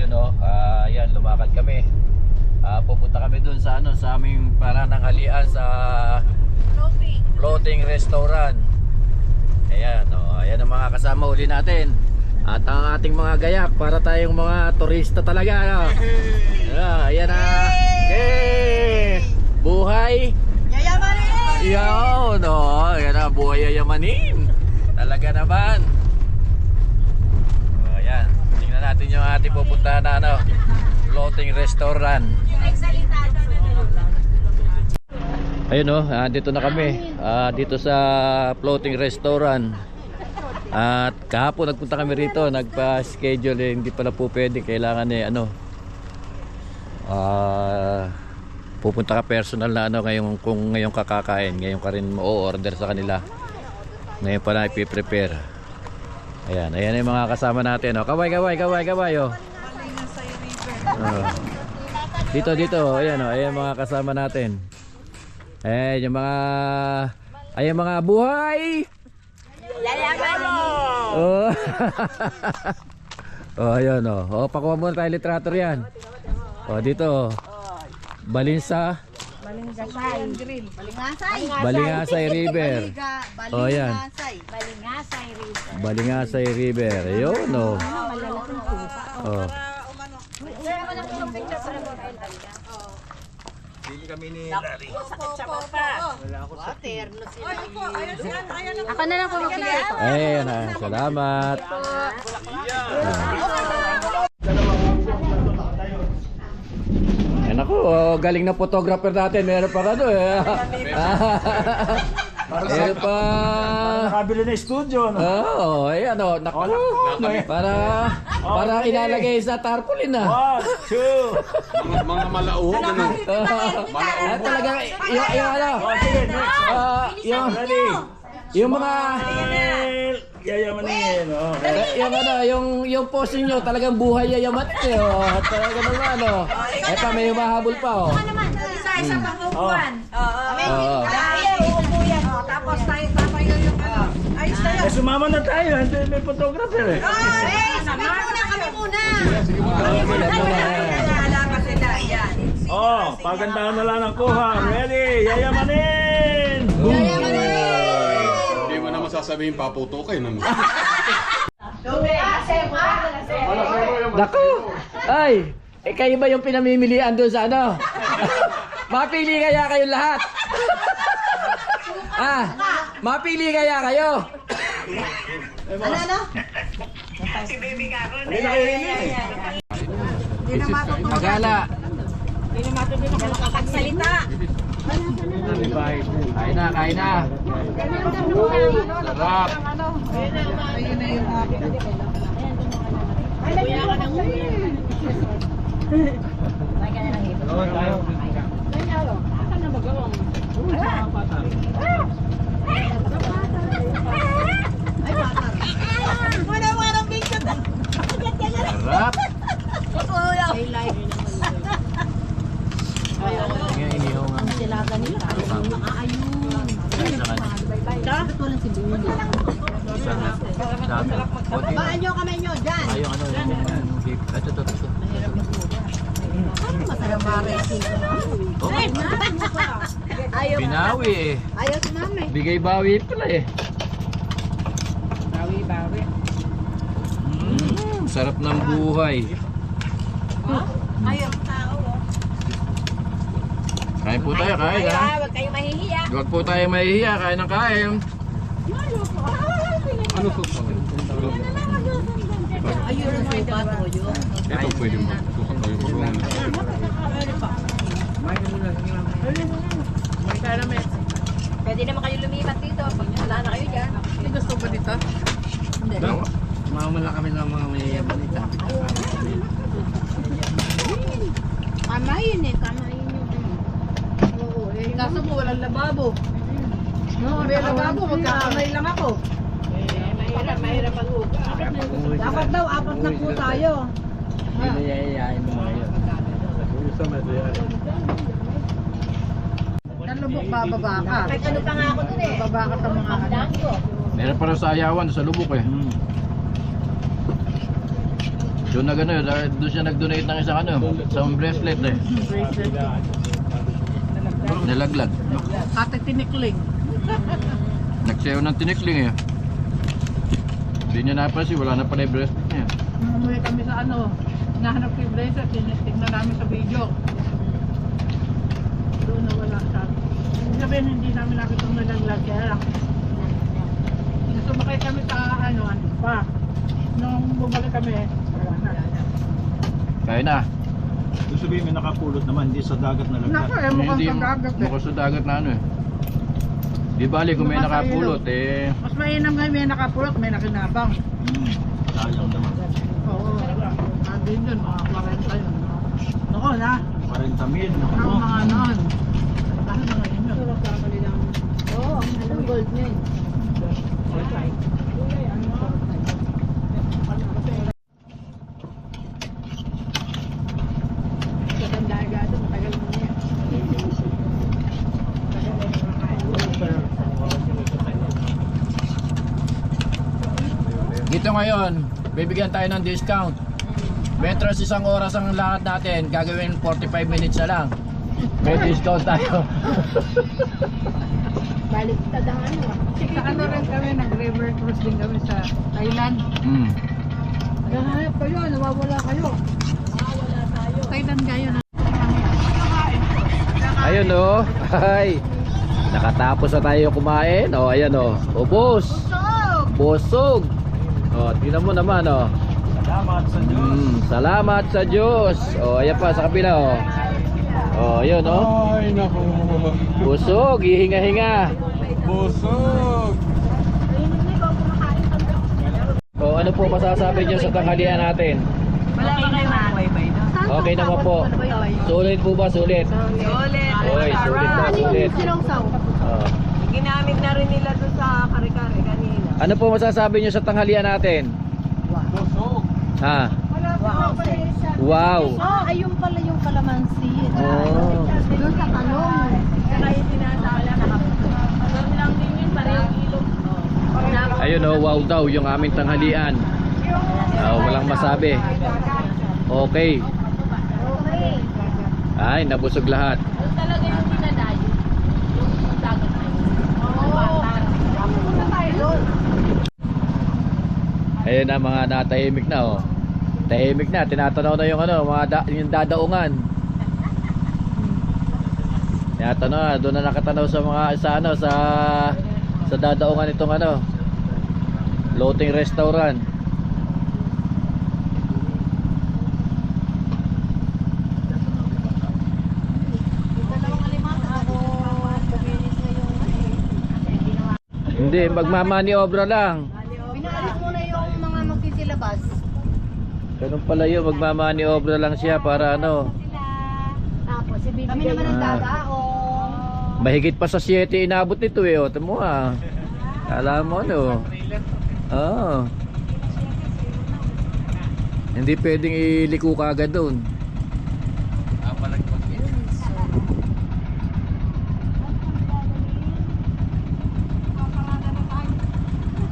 ayun oh, ayan, lumakad kami. Pupunta kami dun sa ano, sa aming panananghalian sa floating restaurant. Ayan oh, ayan ang mga kasama uli natin. At ang ating mga gayak para tayong mga turista talaga no? Ayan na. Hey! Buhay yayamanin. Yo, no, ayan na, buhay yayamanin. Talaga naman. Oh, ayan. Tingnan natin yung ating pupuntahan na ano, floating restaurant. Ayun oh, dito na kami. Dito sa floating restaurant. At kahapon nagpunta kami rito, nagpa-schedule hindi pala po pwede, kailangan pupunta ka personal na ano ngayon, kung ngayon kakakain, ngayon ka rin mo-order sa kanila. Ngayon pa na ipi-prepare. Ayan, ayan yung mga kasama natin. Oh. Kaway oh. Dito, ayan oh, ayan mga kasama natin. Ayan yung mga buhay. Oh. Oh, ayan oh. Oh, pakuha muna tayo literatur yan. Oh, dito. Balingasay River. Oh, ayan. Balingasay River. Ayun oh. Oh. Bili kami ni Larry. Ako na lang po magbigay ito. Ayan, salamat. Ayan ako, galing na photographer natin. Meron pa ano eh. Meron pa. Nakabili na studio. Oo, ayan o. Naku. Para ilalagay sa tarpaulin na. 1, 2. Mga malauhog ano. Talagang yung ano. Yung mga Yayamanin. yung ano, yung pose nyo talagang buhay yayamat eh. Talaga naman ano. Eto may mahabol pa oh. Isa pang upuan. Tapos tayo yung ano. Ayos na yun. Sumama na tayo. Hindi may photographer eh. Kami muna. Oh, pagandahan na lang ang kuha. Ready? Yayamanin! Hindi mo naman sasabihin paputukin naman. Naku! Ay! Kayo ba yung pinamimilian doon sa ano? Mapili kaya kayo lahat? Mapili kaya kayo? Ano? Hindi na kayo rin eh. Magala! Hindi na matutunan ka nakapagsalita. Kain na! Sarap! Ayun na yung happy. Sarap! Baan nyo kamay nyo dyan. Ayun ano yung ito. Masarap Ayaw. Binawi eh. Ayaw si mami. Bigay bawi pala eh. Bawi. Sarap ng buhay. Ayaw tao. Kain po tayo, kain ha. Huwag kayo mahihiya. Huwag po tayo mahihiya, kain ng kain. Ano to? Ayun ang may batoyo. Ito pwede mo. Sukat tayo marunong. Pwede naman kayo lumipat dito. Pag wala na kayo dyan. Hindi gusto ba dito? Hindi. Mamala kami ng mga mayayaman nito. Kamayin eh. Kamayin yung oo eh. Kaso po walang lababo. May lababo. Magkakamay lang ako. Mahirap ang huga. Dapat daw, 4 na po tayo. Mayayain mo ngayon. Nalubok bababa ka. Kahit ano pa nga ako dun eh. Bababa ka sa mga ano. Meron pa rin sa ayawan, sa lubok eh. Doon doon siya nag-donate ng isang bracelet eh. Nalaglag. Ate tinikling. Nagsayaw ng tinikling eh. Hindi niya napansin, wala na pala yung bracelet niya. Umuwi kami sa nahanap ko yung bracelet, tingnan namin sa video. Doon na wala siya. Ibig sabihin, hindi namin nakita yung nalaglag, kaya lang. Sumakay kami sa pa. Nung bumalik kami, wala na. Kaya na. Gusto sabihin may nakapulot naman, hindi sa dagat na Naku, laglag. mukhang Hindi, sa dagat eh. mukhang sa dagat na eh. Di bali kung may nakapulot eh. Mas mainam nga may nakapulot, may nakinabang. Sayang naman. Oo. Andin dun, mga 40 yun. Noon ha? 40 mil. Ang mga noon. Ano na ngayon yun? Oo, ang gold niya. Katanda agad, matagal mo niya. Dito ngayon, bibigyan tayo ng discount. Metros 1 oras ang lakad natin, gagawin 45 minutes na lang. May discount tayo. Baliktad ang Sa rin kami, nag-river cruise din kami sa Thailand. Hmm. Naghahanap kayo, nawawala kayo. Thailand kayo na. Ayun oh. Ay. Nakatapos na tayo kumain. Oh, ayan oh. Ubos. Busog. Oh, tingnan mo naman oh. Salamat sa Diyos. Salamat sa Diyos. Oh, ayan pa sa kabila oh. Oh, ayun oh. Ay, naku. Busog, hihinga-hinga. Busog. Oh, ano po masasabi niyo sa tanghalian natin? Wala ba kayo wifi na? Okay naman po. Sulit po ba? Sulit. Ulit. Oy, sulit na, sulit. Sinongsaw. Oh. Ginamit na rin nila doon sa kare-kare kanina. Ano po masasabi niyo sa tanghalian natin? Busog. Ha? Wow. Wow. Ayun pala yung kalamansi. Oh. Doon sa talong. Saka yung sinasala doon lang din yun, parehong ilog. Ayun oh, wow daw yung aming tanghalian. Oh, walang masabi. Okay. Okay. Ay, nabusog lahat. Doon talaga yung dinadayo. Yung dagat na yun. Oo. Punta tayo doon. Ayun na mga natahimik na oh. Tahimik na, tinatanaw na yung yung dadaungan. Tinatanaw na, doon na nakatanaw sa mga sa dadaungan itong floating restaurant. Hindi, magmamaniobra lang. Pinaalis muna yung mga magsisilabas. Ganun pala yun, magmamaniobra lang siya para Tapos, kami naman ang dadaong. mahigit pa sa 7 inabot nito eh. O, tamo ah. Alam mo Oo. Hindi pwedeng iliko ka agad doon.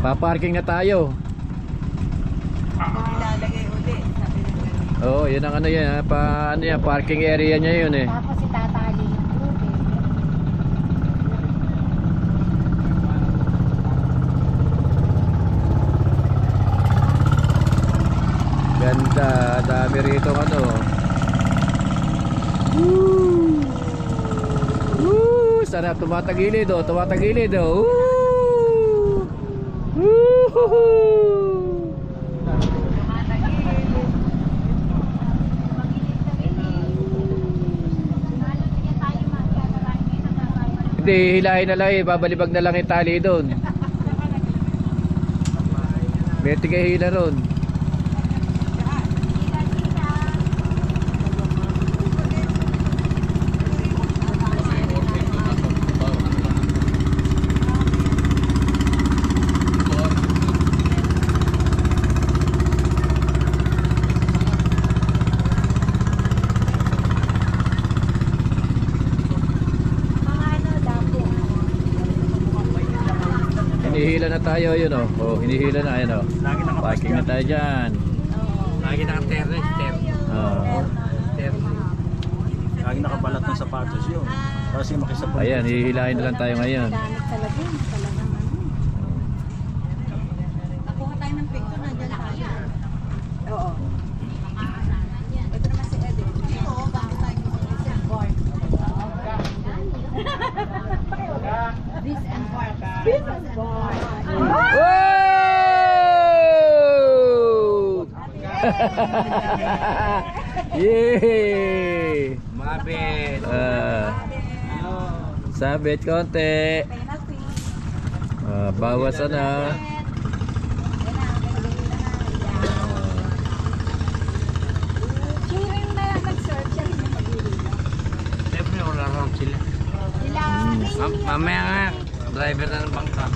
Paparking na tayo. Ilalagay ulit. Oh, yun ang yan, parking area niya yun eh. Tapos itatali. Ganda, dami rito Woo! Woo! Sarap, tumatagilid oh, tumatagilid oh. Woo! Woo! Hindi, hilahin na lang eh, babalibag na lang yung tali doon. May tigay hila ron. Hinihila na tayo yun oh. Oh, hinihila na ayun oh. Parking na tayo diyan. Lagi naka-terrace, Lagi nakabalat ng sapatos yun. Kasi makisabot. Ayan, hihilahin na lang tayo ngayon. Gamit talaga yun. Talagang ano. Nakuha tayo ng picture na dyan tayo. Oo. Ito naman si Eddie. Oo, bago tayo mag-isip board. This and board. This and board. Woo! Yay! Mabel. Sabit konti. Bawas na. Cheering na lang nag-search. Cheering na mag-iwi. Siyempre, wala ron sila. Sila. Mamaya nga, driver na ng bangka.